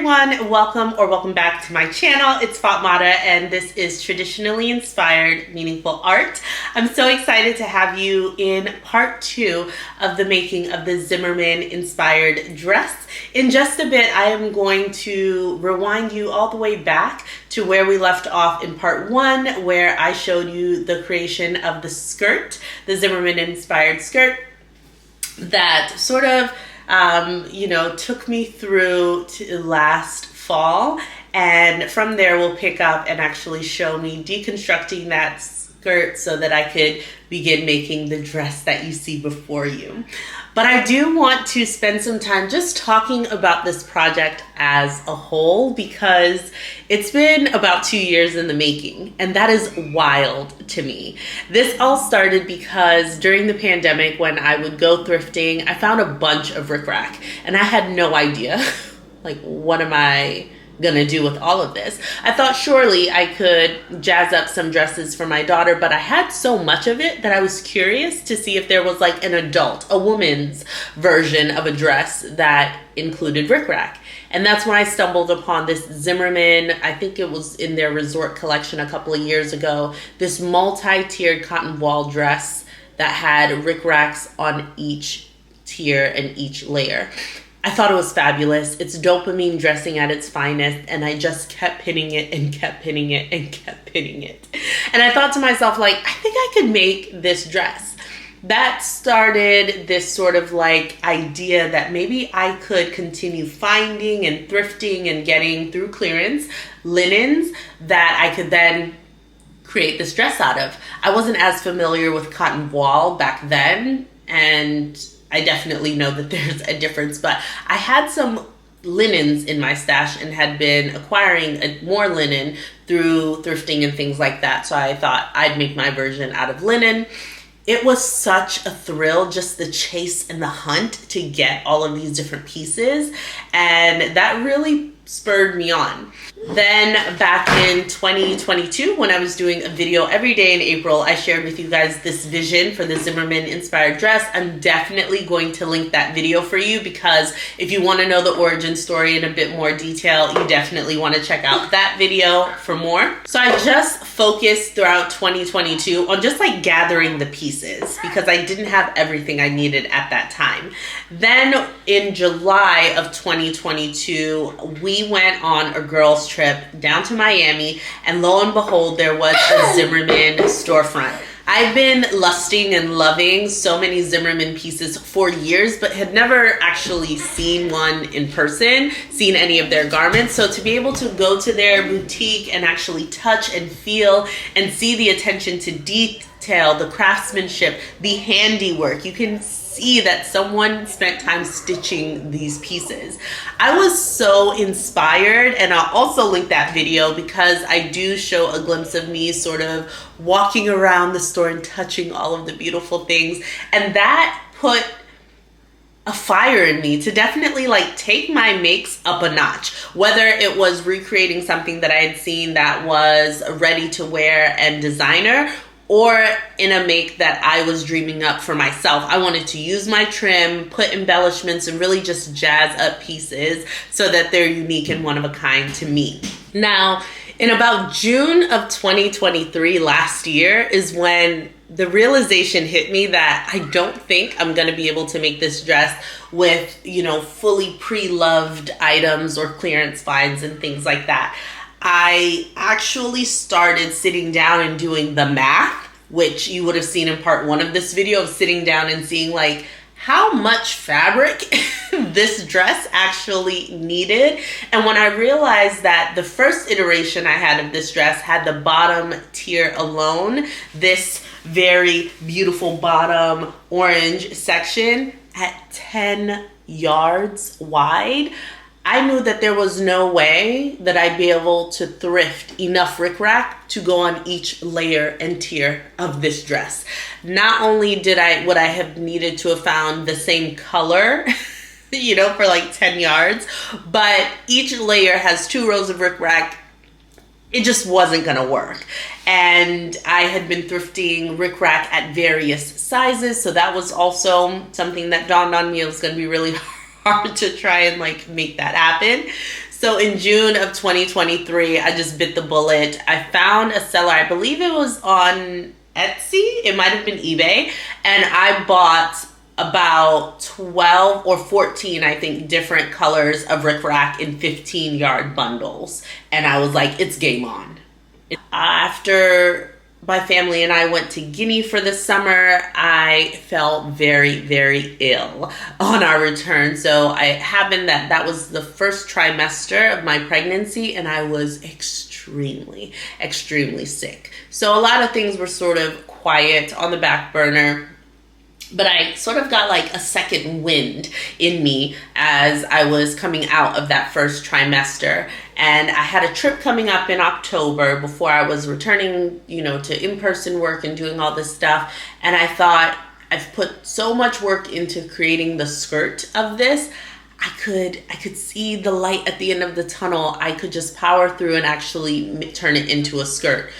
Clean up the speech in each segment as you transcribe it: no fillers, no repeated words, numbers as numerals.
everyone, welcome back to my channel. It's Fatmata and this is Traditionally Inspired Meaningful Art. I'm so excited to have you in part 2 of the making of the Zimmermann-inspired dress. In just a bit, I am going to rewind you all the way back to where we left off in part 1, where I showed you the creation of the skirt, the Zimmermann-inspired skirt that sort of took me through to last fall, and from there we'll pick up and actually show me deconstructing that skirt so that I could begin making the dress that you see before you. But I do want to spend some time just talking about this project as a whole, because it's been about 2 years in the making, and that is wild to me. This all started because during the pandemic, when I would go thrifting, I found a bunch of Ric Rac, and I had no idea, like, what am I gonna do with all of this? I thought surely I could jazz up some dresses for my daughter, but I had so much of it that I was curious to see if there was like an adult, a woman's version of a dress that included Ric Rac. And that's when I stumbled upon this Zimmermann, I think it was in their resort collection a couple of years ago, this multi-tiered cotton voile dress that had Ric Racs on each tier and each layer. I thought it was fabulous. It's dopamine dressing at its finest, and I just kept pinning it and kept pinning it and kept pinning it. And I thought to myself, like, I think I could make this dress. That started this sort of like idea that maybe I could continue finding and thrifting and getting through clearance linens that I could then create this dress out of. I wasn't as familiar with cotton voile back then, and I definitely know that there's a difference, but I had some linens in my stash and had been acquiring more linen through thrifting and things like that. So I thought I'd make my version out of linen. It was such a thrill, just the chase and the hunt to get all of these different pieces. And that really spurred me on. Then back in 2022, when I was doing a video every day in April, I shared with you guys this vision for the Zimmermann-inspired dress. I'm definitely going to link that video for you, because if you want to know the origin story in a bit more detail, you definitely want to check out that video for more. So I just focused throughout 2022 on just like gathering the pieces, because I didn't have everything I needed at that time. Then in July of 2022, we went on a girls' trip down to Miami, and lo and behold, there was a Zimmermann storefront. I've been lusting and loving so many Zimmermann pieces for years, but had never actually seen one in person, seen any of their garments. So to be able to go to their boutique and actually touch and feel and see the attention to detail, the craftsmanship, the handiwork, you can see that someone spent time stitching these pieces. I was so inspired, and I'll also link that video because I do show a glimpse of me sort of walking around the store and touching all of the beautiful things, and that put a fire in me to definitely like take my makes up a notch, whether it was recreating something that I had seen that was ready to wear and designer, or in a make that I was dreaming up for myself. I wanted to use my trim, put embellishments, and really just jazz up pieces so that they're unique and one of a kind to me. Now, in about June of 2023 last year is when the realization hit me that I don't think I'm gonna be able to make this dress with, fully pre-loved items or clearance finds and things like that. I actually started sitting down and doing the math, which you would have seen in part 1 of this video, of sitting down and seeing like how much fabric this dress actually needed. And when I realized that the first iteration I had of this dress had the bottom tier alone, this very beautiful bottom orange section at 10 yards wide, I knew that there was no way that I'd be able to thrift enough Ric Rac to go on each layer and tier of this dress. Not only would I have needed to have found the same color, for like 10 yards, but each layer has 2 rows of Ric Rac. It just wasn't gonna work. And I had been thrifting Ric Rac at various sizes, so that was also something that dawned on me. It was gonna be really hard to try and like make that happen. So So in June of 2023, I just bit the bullet. I found a seller, I believe it was on Etsy, it might have been eBay, and I bought about 12 or 14, I think, different colors of Ric Rac in 15-yard bundles. And I was like, it's game on. After my family and I went to Guinea for the summer, I felt very, very ill on our return. So it happened that was the first trimester of my pregnancy, and I was extremely, extremely sick. So a lot of things were sort of quiet on the back burner. But I sort of got like a second wind in me as I was coming out of that first trimester. And I had a trip coming up in October before I was returning, to in-person work and doing all this stuff. And I thought, I've put so much work into creating the skirt of this. I could see the light at the end of the tunnel. I could just power through and actually turn it into a skirt,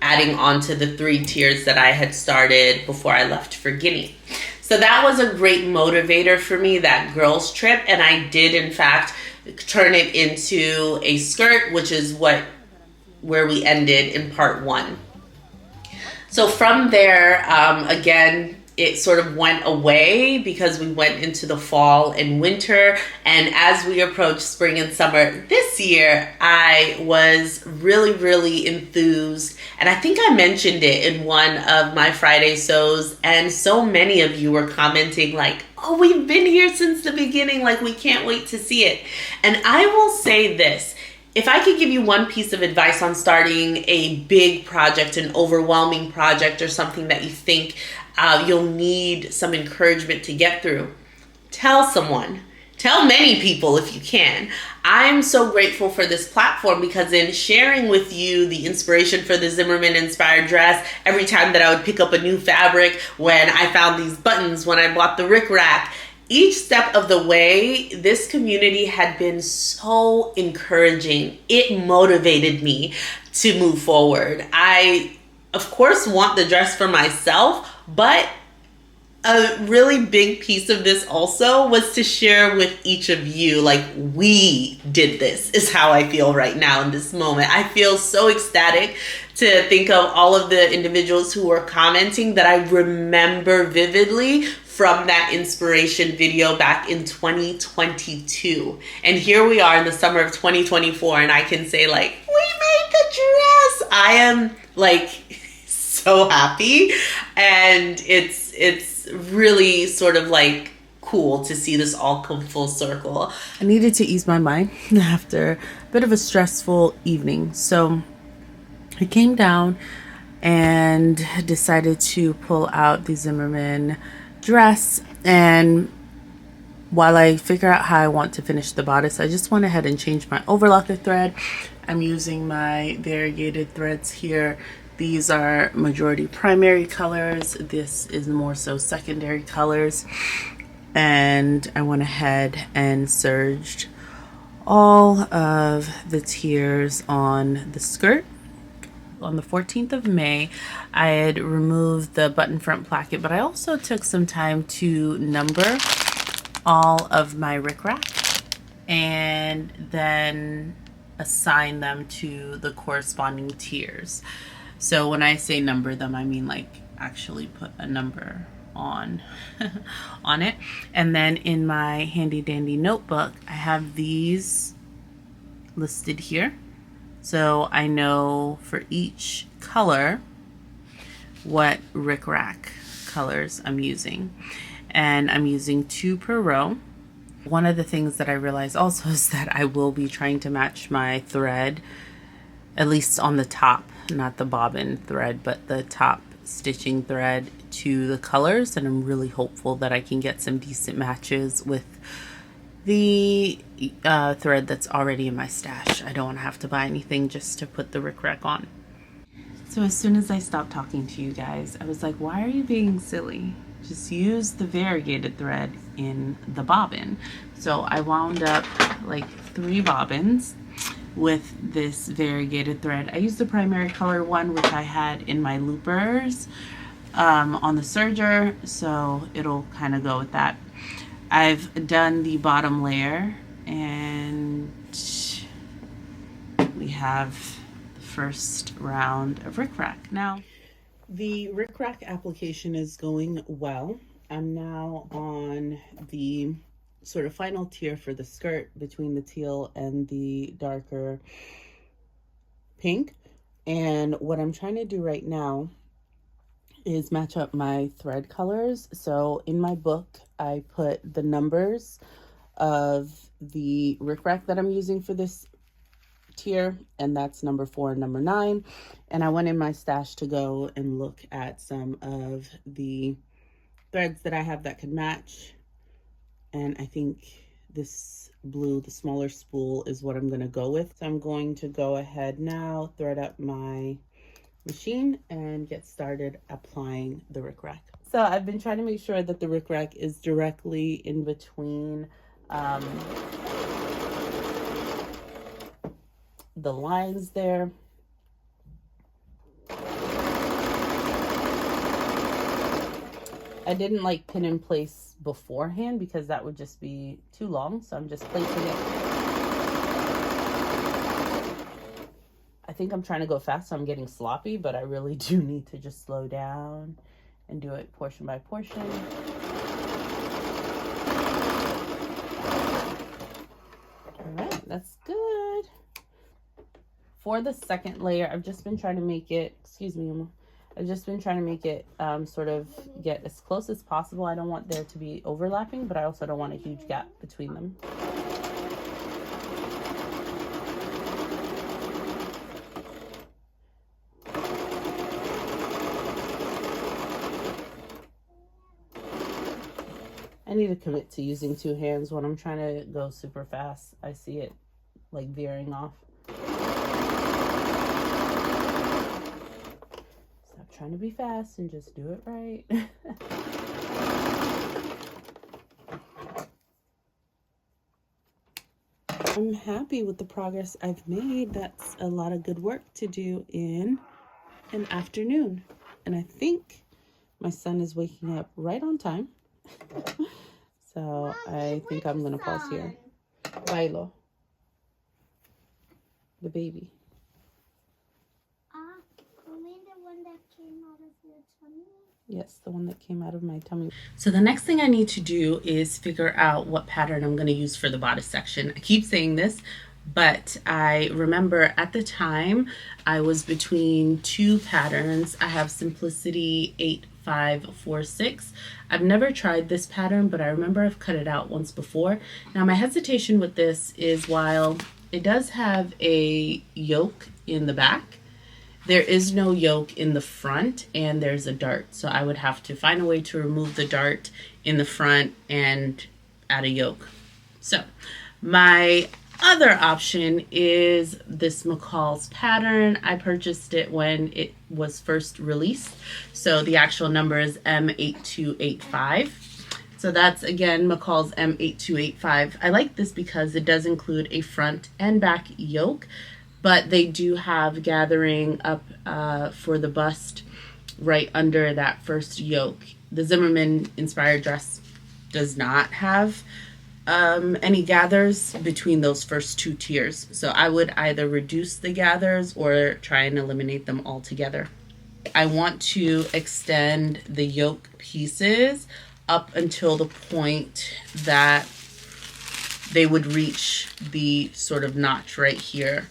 adding on to the 3 tiers that I had started before I left for Guinea. So that was a great motivator for me, that girls trip. And I did, in fact, turn it into a skirt, which is where we ended in part 1. So from there, again, it sort of went away because we went into the fall and winter. And as we approached spring and summer this year, I was really, really enthused. And I think I mentioned it in one of my Friday sews. And so many of you were commenting like, oh, we've been here since the beginning. Like, we can't wait to see it. And I will say this. If I could give you one piece of advice on starting a big project, an overwhelming project, or something that you think you'll need some encouragement to get through, tell someone. Tell many people if you can. I'm so grateful for this platform because in sharing with you the inspiration for the Zimmermann-inspired dress, every time that I would pick up a new fabric, when I found these buttons, when I bought the Ric Rac, each step of the way, this community had been so encouraging. It motivated me to move forward. I, of course, want the dress for myself, but a really big piece of this also was to share with each of you, like, we did this, is how I feel right now in this moment. I feel so ecstatic to think of all of the individuals who were commenting that I remember vividly from that inspiration video back in 2022. And here we are in the summer of 2024, and I can say, like, we made the dress. I am, like, so happy, and it's really sort of like cool to see this all come full circle. I needed to ease my mind after a bit of a stressful evening, so I came down and decided to pull out the Zimmermann dress. And while I figure out how I want to finish the bodice, I just went ahead and changed my overlocker thread. I'm using my variegated threads here. These are majority primary colors. This is more so secondary colors. And I went ahead and serged all of the tiers on the skirt. On the 14th of May, I had removed the button front placket, but I also took some time to number all of my Ric Rac and then assign them to the corresponding tiers. So when I say number them, I mean like actually put a number on on it. And then in my handy dandy notebook, I have these listed here. So I know for each color what Ric Rac colors I'm using. And I'm using 2 per row. One of the things that I realized also is that I will be trying to match my thread, at least on the top, not the bobbin thread, but the top stitching thread to the colors. And I'm really hopeful that I can get some decent matches with the thread that's already in my stash. I don't want to have to buy anything just to put the Ric Rac on. So as soon as I stopped talking to you guys, I was like, why are you being silly? Just use the variegated thread in the bobbin. So I wound up like 3 bobbins with this variegated thread. I used the primary color one, which I had in my loopers on the serger, so it'll kind of go with that. I've done the bottom layer, and have the first round of Ric Rac. Now, the Ric Rac application is going well. I'm now on the sort of final tier for the skirt between the teal and the darker pink. And what I'm trying to do right now is match up my thread colors. So in my book, I put the numbers of the Ric Rac that I'm using for this tier, and that's number 4 and number 9. And I went in my stash to go and look at some of the threads that I have that could match, and I think this blue, the smaller spool, is what I'm going to go with. So I'm going to go ahead now, thread up my machine, and get started applying the Ric Rac. So I've been trying to make sure that the Ric Rac is directly in between the lines there. I didn't like pin in place beforehand because that would just be too long, so I'm just placing it. I think I'm trying to go fast, so I'm getting sloppy, but I really do need to just slow down and do it portion by portion. All right, that's good. For the second layer, I've just been trying to make it, excuse me, Emma. I've just been trying to make it sort of get as close as possible. I don't want there to be overlapping, but I also don't want a huge gap between them. I need to commit to using 2 hands when I'm trying to go super fast. I see it like veering off. Trying to be fast and just do it right. I'm happy with the progress I've made. That's a lot of good work to do in an afternoon. And I think my son is waking up right on time. So I think I'm going to pause here. Bailo. The baby. Yes, the one that came out of my tummy. So the next thing I need to do is figure out what pattern I'm going to use for the bodice section. I keep saying this, but I remember at the time I was between 2 patterns. I have Simplicity 8546. I've never tried this pattern, but I remember I've cut it out once before. Now my hesitation with this is while it does have a yoke in the back, there is no yoke in the front, and there's a dart. So I would have to find a way to remove the dart in the front and add a yoke. So my other option is this McCall's pattern. I purchased it when it was first released. So the actual number is M8285. So that's, again, McCall's M8285. I like this because it does include a front and back yoke, but they do have gathering up for the bust right under that first yoke. The Zimmermann-inspired dress does not have any gathers between those first 2 tiers. So I would either reduce the gathers or try and eliminate them altogether. I want to extend the yoke pieces up until the point that they would reach the sort of notch right here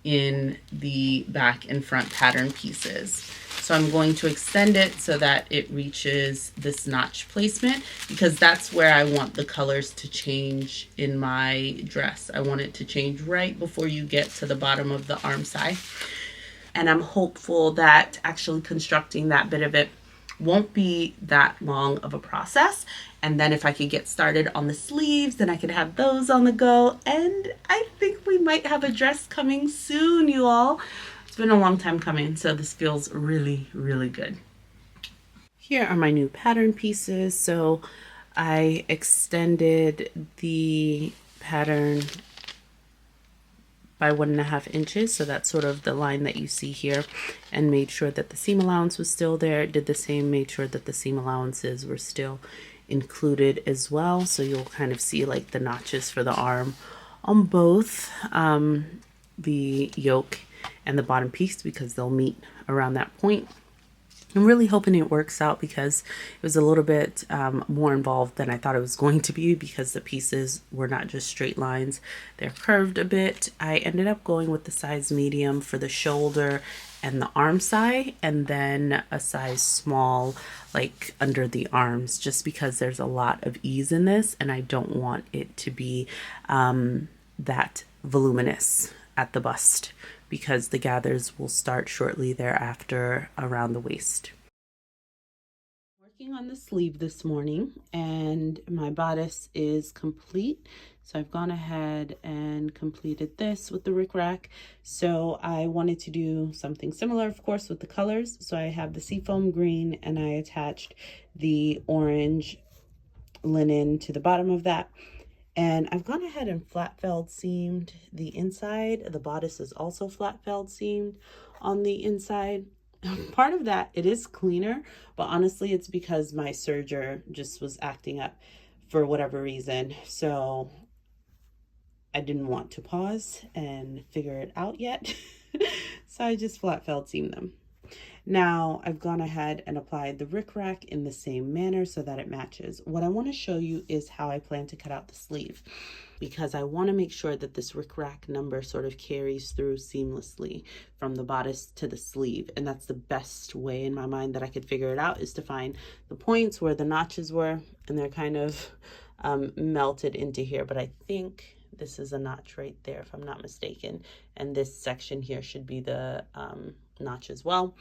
in the back and front pattern pieces. So I'm going to extend it so that it reaches this notch placement, because that's where I want the colors to change in my dress. I want it to change right before you get to the bottom of the arm side. And I'm hopeful that actually constructing that bit of it won't be that long of a process. And then if I could get started on the sleeves, then I could have those on the go. And I think we might have a dress coming soon, you all. It's been a long time coming, so this feels really, really good. Here are my new pattern pieces. So I extended the pattern by 1.5 inches. So that's sort of the line that you see here, and made sure that the seam allowance was still there. Did the same, made sure that the seam allowances were still included as well. So you'll kind of see like the notches for the arm on both. the yoke and the bottom piece because they'll meet around that point. I'm really hoping it works out because it was a little bit more involved than I thought it was going to be because the pieces were not just straight lines. They're curved a bit. I ended up going with the size medium for the shoulder and the arm side, and then a size small like under the arms, just because there's a lot of ease in this and I don't want it to be that voluminous at the bust, because the gathers will start shortly thereafter around the waist. Working on the sleeve this morning, and my bodice is complete. So I've gone ahead and completed this with the Ric Rac. So I wanted to do something similar, of course, with the colors. So I have the seafoam green and I attached the orange linen to the bottom of that. And I've gone ahead and flat felled seamed the inside. The bodice is also flat felled seamed on the inside. Part of that, it is cleaner, but honestly, it's because my serger just was acting up for whatever reason. So I didn't want to pause and figure it out yet. So I just flat felled seamed them. Now I've gone ahead and applied the Ric Rac in the same manner so that it matches. What I want to show you is how I plan to cut out the sleeve, because I want to make sure that this Ric Rac number sort of carries through seamlessly from the bodice to the sleeve. And that's the best way in my mind that I could figure it out, is to find the points where the notches were, and they're kind of melted into here. But I think this is a notch right there, if I'm not mistaken. And this section here should be the notch as well.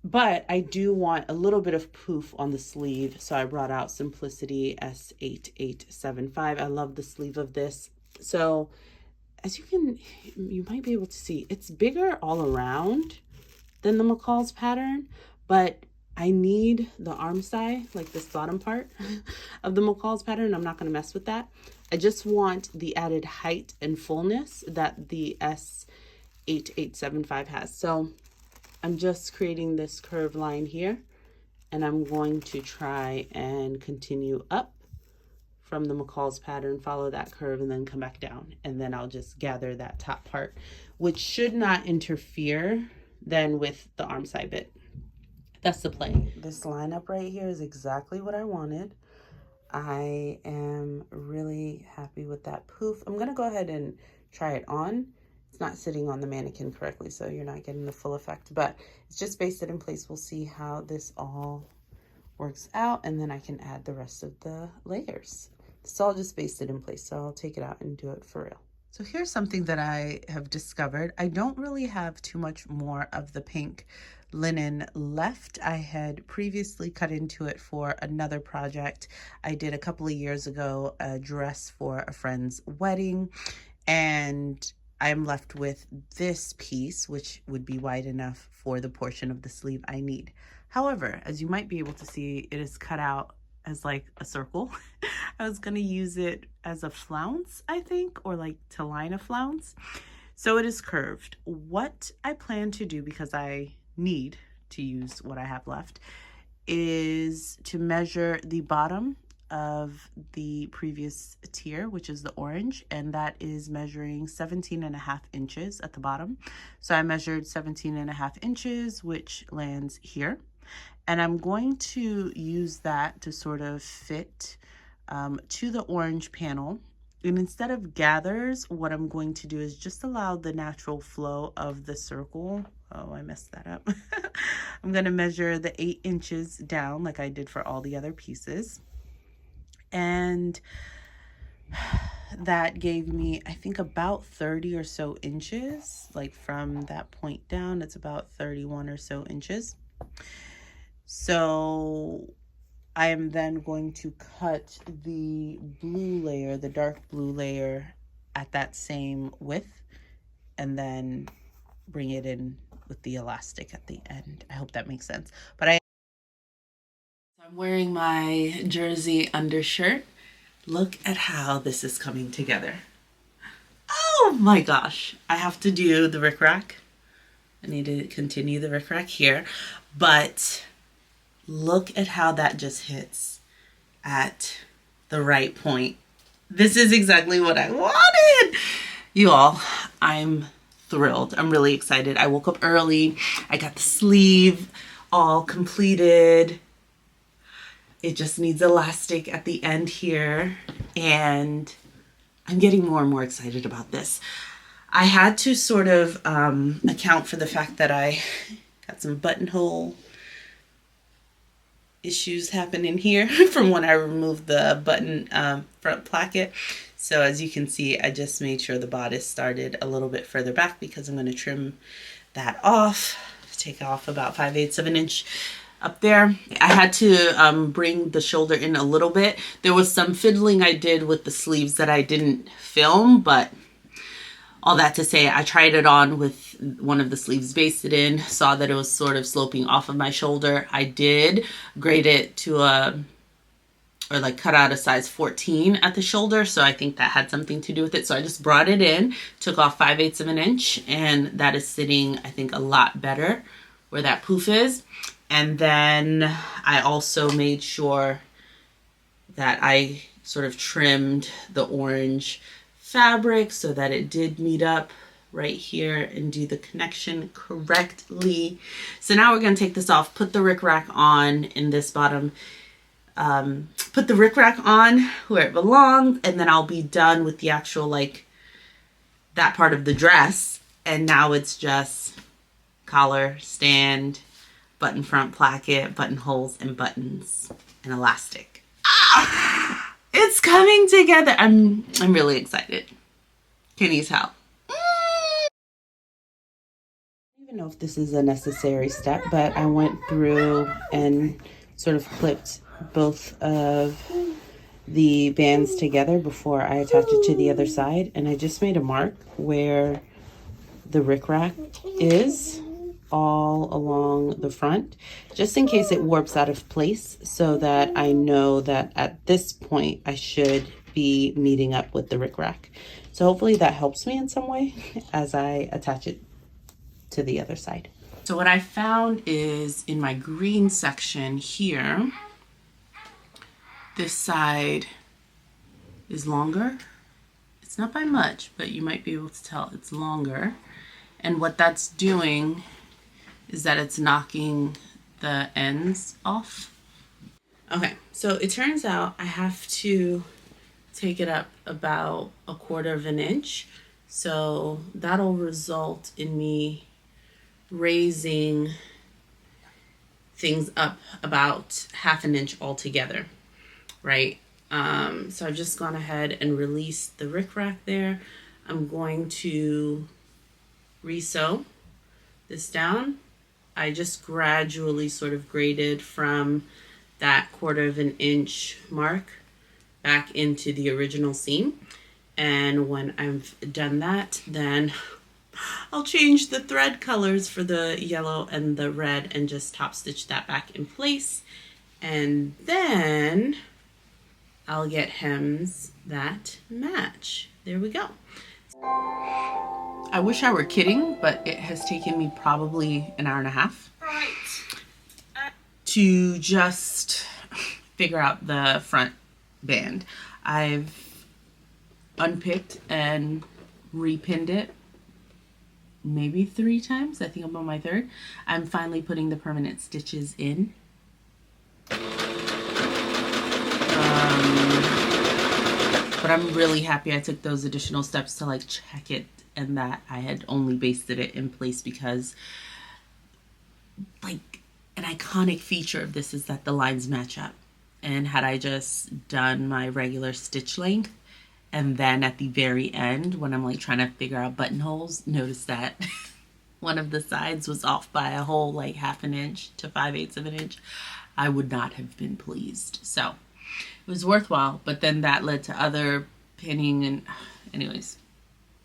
But I do want a little bit of poof on the sleeve, so I brought out Simplicity S8875. I love the sleeve of this. So as you might be able to see, it's bigger all around than the McCall's pattern, but I need the arm side, like this bottom part of the McCall's pattern. I'm not going to mess with that. I just want the added height and fullness that the S8875 has. So I'm just creating this curved line here, and I'm going to try and continue up from the McCall's pattern, follow that curve, and then come back down. And then I'll just gather that top part, which should not interfere then with the arm side bit. That's the play. This lineup right here is exactly what I wanted. I am really happy with that poof. I'm gonna go ahead and try it on. It's not sitting on the mannequin correctly, so you're not getting the full effect, but it's just basted in place. We'll see how this all works out, and then I can add the rest of the layers. It's all just basted in place, so I'll take it out and do it for real. So here's something that I have discovered. I don't really have too much more of the pink linen left. I had previously cut into it for another project I did a couple of years ago, a dress for a friend's wedding, and I'm left with this piece, which would be wide enough for the portion of the sleeve I need. However, as you might be able to see, it is cut out as like a circle. I was gonna use it as a flounce, I think, or like to line a flounce. So it is curved. What I plan to do, because I need to use what I have left, is to measure the bottom of the previous tier, which is the orange, and that is measuring 17.5 inches at the bottom. So I measured 17.5 inches, which lands here. And I'm going to use that to sort of fit to the orange panel. And instead of gathers, what I'm going to do is just allow the natural flow of the circle. Oh, I messed that up. I'm going to measure the 8 inches down like I did for all the other pieces. And that gave me, I think, about 30 or so inches. Like from that point down, it's about 31 or so inches. So I am then going to cut the blue layer, the dark blue layer, at that same width, and then bring it in with the elastic at the end. I hope that makes sense. But I'm wearing my jersey undershirt. Look at how this is coming together. Oh my gosh. I have to do the Ric Rac. I need to continue the Ric Rac here, but look at how that just hits at the right point. This is exactly what I wanted. You all, I'm thrilled. I'm really excited. I woke up early. I got the sleeve all completed. It just needs elastic at the end here, and I'm getting more and more excited about this. I had to sort of account for the fact that I got some buttonhole issues happening here from when I removed the button front placket. So as you can see, I just made sure the bodice started a little bit further back because I'm going to trim that off, take off about 5/8 of an inch up there. I had to bring the shoulder in a little bit. There was some fiddling I did with the sleeves that I didn't film, but all that to say, I tried it on with one of the sleeves basted in, saw that it was sort of sloping off of my shoulder. I did grade it to or like cut out a size 14 at the shoulder. So I think that had something to do with it. So I just brought it in, took off 5/8 of an inch, and that is sitting, I think, a lot better where that poof is. And then I also made sure that I sort of trimmed the orange fabric so that it did meet up right here and do the connection correctly. So now we're going to take this off, put the Ric Rac on in this bottom, put the Ric Rac on where it belongs, and then I'll be done with the actual, like, that part of the dress. And now it's just collar, stand, button front placket, buttonholes, and buttons, and elastic. Ah! It's coming together. I'm really excited. Can you tell? I don't even know if this is a necessary step, but I went through and sort of clipped both of the bands together before I attach it to the other side. And I just made a mark where the Ric Rac is all along the front, just in case it warps out of place, so that I know that at this point I should be meeting up with the Ric Rac. So hopefully that helps me in some way as I attach it to the other side. So what I found is in my green section here, this side is longer. It's not by much, but you might be able to tell it's longer. And what that's doing is that it's knocking the ends off. Okay, so it turns out I have to take it up about 1/4 of an inch. So that'll result in me raising things up about 1/2 an inch altogether, right? So I've just gone ahead and released the Ric Rac there. I'm going to re-sew this down. I just gradually sort of graded from that 1/4 of an inch mark back into the original seam. And when I've done that, then I'll change the thread colors for the yellow and the red and just top stitch that back in place. And then I'll get hems that match. There we go. I wish I were kidding, but it has taken me probably an hour and a half to just figure out the front band. I've unpicked and repinned it maybe 3 times. I think I'm on my 3rd. I'm finally putting the permanent stitches in. But I'm really happy I took those additional steps to like check it, and that I had only basted it in place, because like an iconic feature of this is that the lines match up. And had I just done my regular stitch length, and then at the very end when I'm like trying to figure out buttonholes, notice that one of the sides was off by a whole like 1/2 an inch to 5/8 of an inch, I would not have been pleased. So it was worthwhile, but then that led to other pinning, and anyways,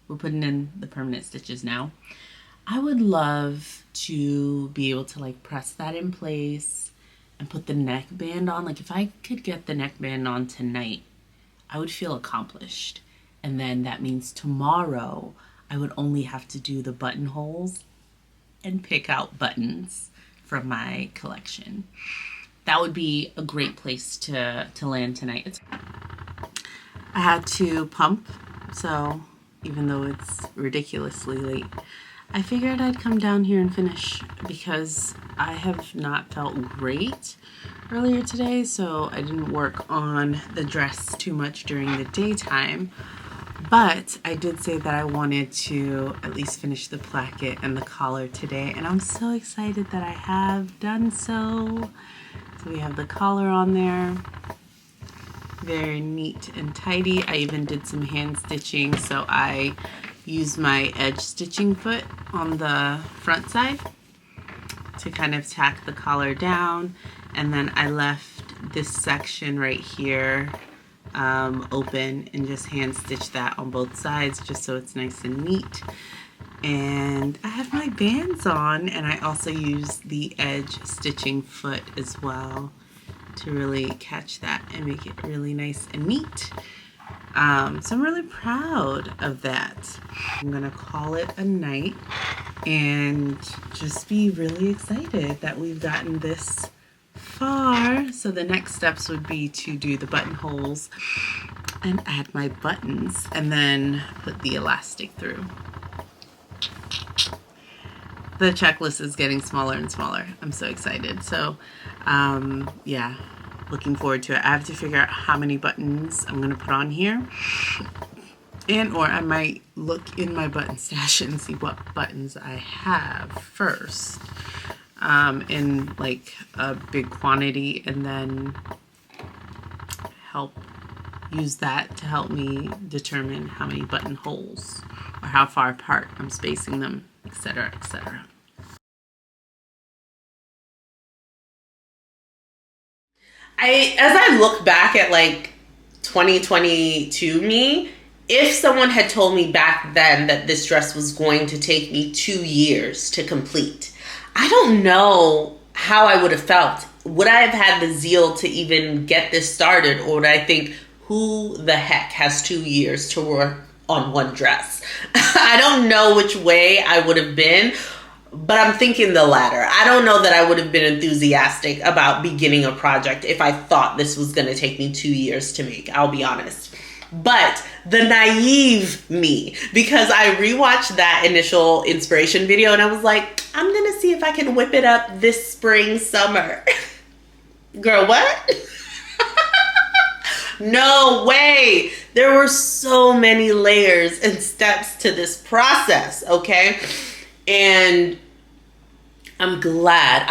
we're putting in the permanent stitches now. I would love to be able to like press that in place and put the neckband on. Like if I could get the neckband on tonight, I would feel accomplished. And then that means tomorrow I would only have to do the buttonholes and pick out buttons from my collection. That would be a great place to land tonight. I had to pump, so even though it's ridiculously late. I figured I'd come down here and finish because I have not felt great earlier today, so I didn't work on the dress too much during the daytime. But I did say that I wanted to at least finish the placket and the collar today, and I'm so excited that I have done so. So we have the collar on there. Very neat and tidy. I even did some hand stitching, so I used my edge stitching foot on the front side to kind of tack the collar down, and then I left this section right here open and just hand stitch that on both sides just so it's nice and neat. And I have my bands on, and I also use the edge stitching foot as well to really catch that and make it really nice and neat. So I'm really proud of that. I'm gonna call it a night and just be really excited that we've gotten this far. So the next steps would be to do the buttonholes and add my buttons and then put the elastic through. The checklist is getting smaller and smaller. I'm so excited. So yeah, looking forward to it. I have to figure out how many buttons I'm gonna put on here, or I might look in my button stash and see what buttons I have first in like a big quantity, and then use that to help me determine how many buttonholes or how far apart I'm spacing them, etc., etc. As I look back at like 2022 me, if someone had told me back then that this dress was going to take me 2 years to complete, I don't know how I would have felt. Would I have had the zeal to even get this started, or would I think, who the heck has 2 years to work on one dress? I don't know which way I would have been, but I'm thinking the latter. I don't know that I would have been enthusiastic about beginning a project if I thought this was going to take me 2 years to make, I'll be honest. But the naive me, because I rewatched that initial inspiration video and I was like, I'm going to see if I can whip it up this spring, summer. Girl, what? No way. There were so many layers and steps to this process, okay? And I'm glad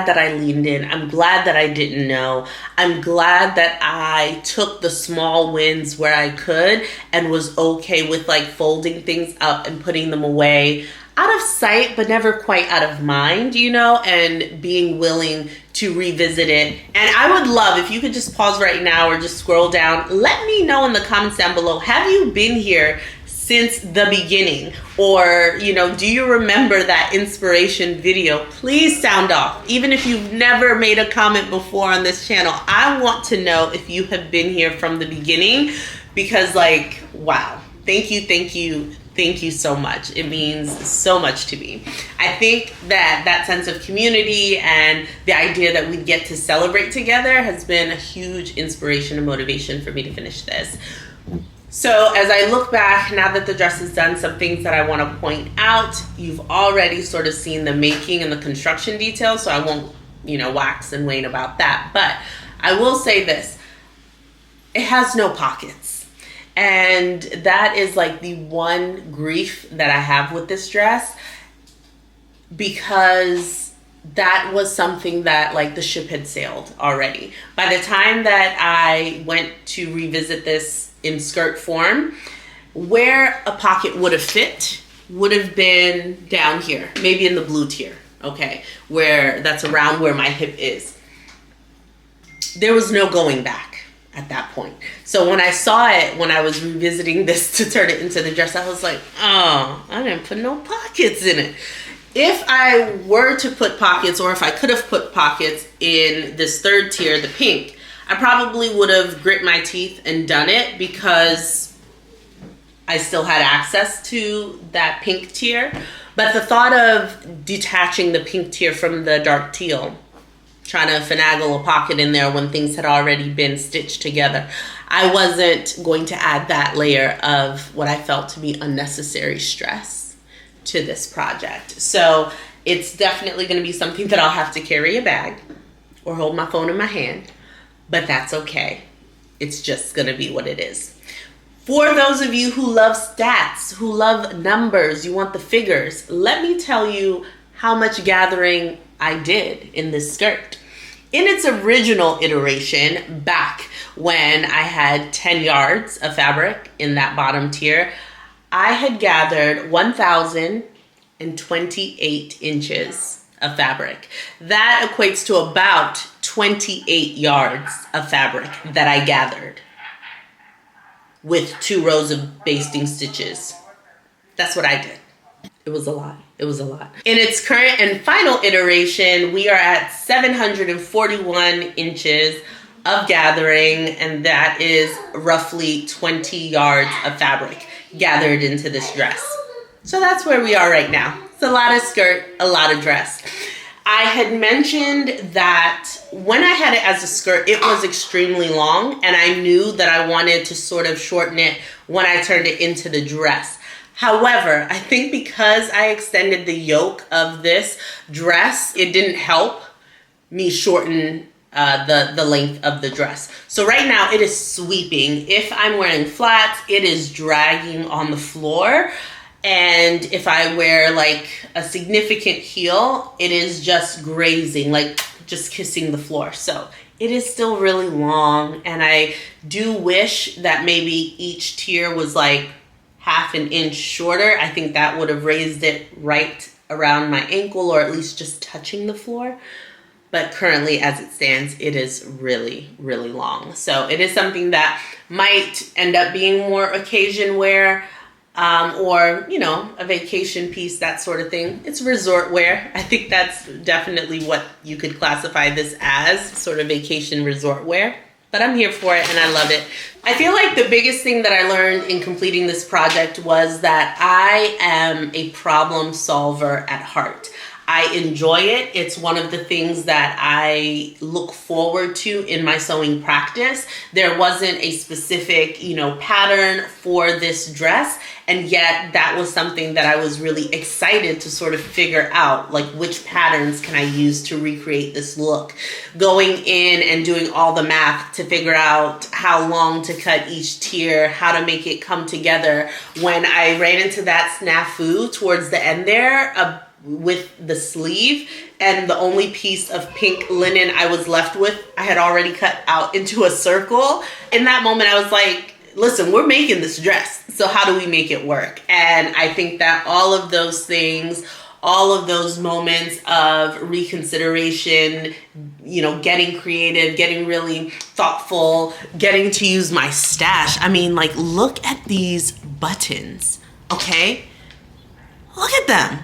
that I leaned in. I'm glad that I didn't know. I'm glad that I took the small wins where I could and was okay with like folding things up and putting them away out of sight, but never quite out of mind, you know, and being willing to revisit it. And I would love if you could just pause right now or just scroll down. Let me know in the comments down below, have you been here since the beginning? Or, you know, do you remember that inspiration video? Please sound off. Even if you've never made a comment before on this channel, I want to know if you have been here from the beginning, because like, wow, thank you so much. It means so much to me. I think that sense of community and the idea that we get to celebrate together has been a huge inspiration and motivation for me to finish this. So as I look back, now that the dress is done, some things that I want to point out. You've already sort of seen the making and the construction details, so I won't, you know, wax and wane about that. But I will say this, it has no pockets. And that is like the one grief that I have with this dress, because that was something that like the ship had sailed already. By the time that I went to revisit this in skirt form, where a pocket would have fit would have been down here, maybe in the blue tier, okay, where that's around where my hip is. There was no going back at that point. So when I saw it, when I was revisiting this to turn it into the dress, I was like, oh, I didn't put no pockets in it. If I were to put pockets, or if I could have put pockets in this third tier, the pink, I probably would have grit my teeth and done it, because I still had access to that pink tier. But the thought of detaching the pink tier from the dark teal, trying to finagle a pocket in there when things had already been stitched together, I wasn't going to add that layer of what I felt to be unnecessary stress to this project. So it's definitely going to be something that I'll have to carry a bag or hold my phone in my hand, but that's okay. It's just going to be what it is. For those of you who love stats, who love numbers, you want the figures, let me tell you how much gathering I did in this skirt. In its original iteration, back when I had 10 yards of fabric in that bottom tier, I had gathered 1,028 inches of fabric. That equates to about 28 yards of fabric that I gathered with 2 rows of basting stitches. That's what I did. It was a lot. It was a lot. In its current and final iteration, we are at 741 inches of gathering, and that is roughly 20 yards of fabric gathered into this dress. So that's where we are right now. It's a lot of skirt, a lot of dress. I had mentioned that when I had it as a skirt, it was extremely long, and I knew that I wanted to sort of shorten it when I turned it into the dress. However, I think because I extended the yoke of this dress, it didn't help me shorten the length of the dress. So right now it is sweeping. If I'm wearing flats, it is dragging on the floor. And if I wear like a significant heel, it is just grazing, like just kissing the floor. So it is still really long. And I do wish that maybe each tier was like half an inch shorter. I think that would have raised it right around my ankle, or at least just touching the floor. But currently, as it stands, it is really, really long. So it is something that might end up being more occasion wear, or, you know, a vacation piece, that sort of thing. It's resort wear. I think that's definitely what you could classify this as, sort of vacation resort wear. But I'm here for it and I love it. I feel like the biggest thing that I learned in completing this project was that I am a problem solver at heart. I enjoy it. It's one of the things that I look forward to in my sewing practice. There wasn't a specific, pattern for this dress, and yet that was something that I was really excited to sort of figure out, like which patterns can I use to recreate this look. Going in and doing all the math to figure out how long to cut each tier, how to make it come together. When I ran into that snafu towards the end there, with the sleeve, and the only piece of pink linen I was left with, I had already cut out into a circle. In that moment, I was like, listen, we're making this dress, so how do we make it work? And I think that all of those things, all of those moments of reconsideration, getting creative, getting really thoughtful, getting to use my stash. I mean, like, look at these buttons, okay? Look at them.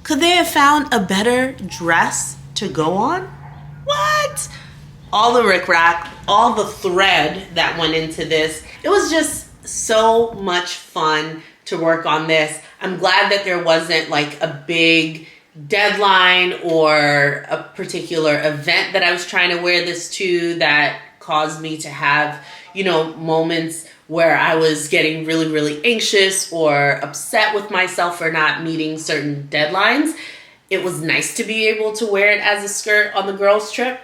Could they have found a better dress to go on? What? All the Ric Rac, all the thread that went into this. It was just so much fun to work on this. I'm glad that there wasn't like a big deadline or a particular event that I was trying to wear this to that caused me to have, moments where I was getting really, really anxious or upset with myself for not meeting certain deadlines. It was nice to be able to wear it as a skirt on the girls' trip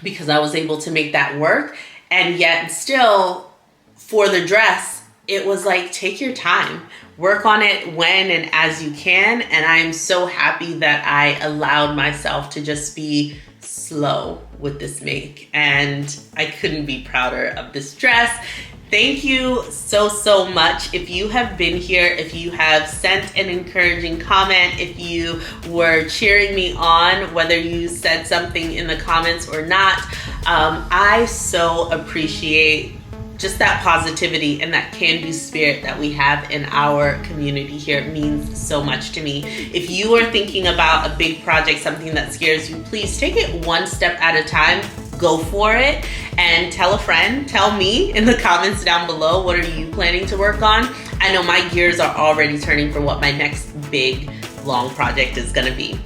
because I was able to make that work. And yet still, for the dress, it was like, take your time. Work on it when and as you can. And I am so happy that I allowed myself to just be slow with this make. And I couldn't be prouder of this dress. Thank you so, so much. If you have been here, if you have sent an encouraging comment, if you were cheering me on, whether you said something in the comments or not, I so appreciate just that positivity and that can-do spirit that we have in our community here. It means so much to me. If you are thinking about a big project, something that scares you, please take it one step at a time. Go for it and tell a friend. Tell me in the comments down below, what are you planning to work on? I know my gears are already turning for what my next big, long project is gonna be.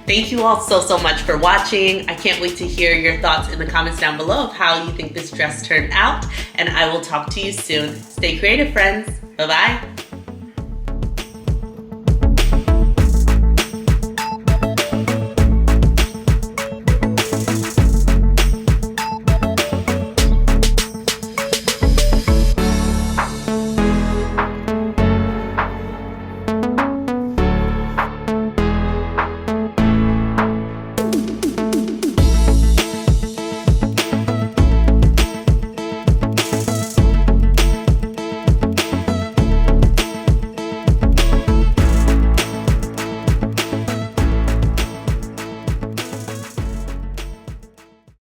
Thank you all so much for watching. I can't wait to hear your thoughts in the comments down below of how you think this dress turned out, and I will talk to you soon. Stay creative, friends. Bye-bye.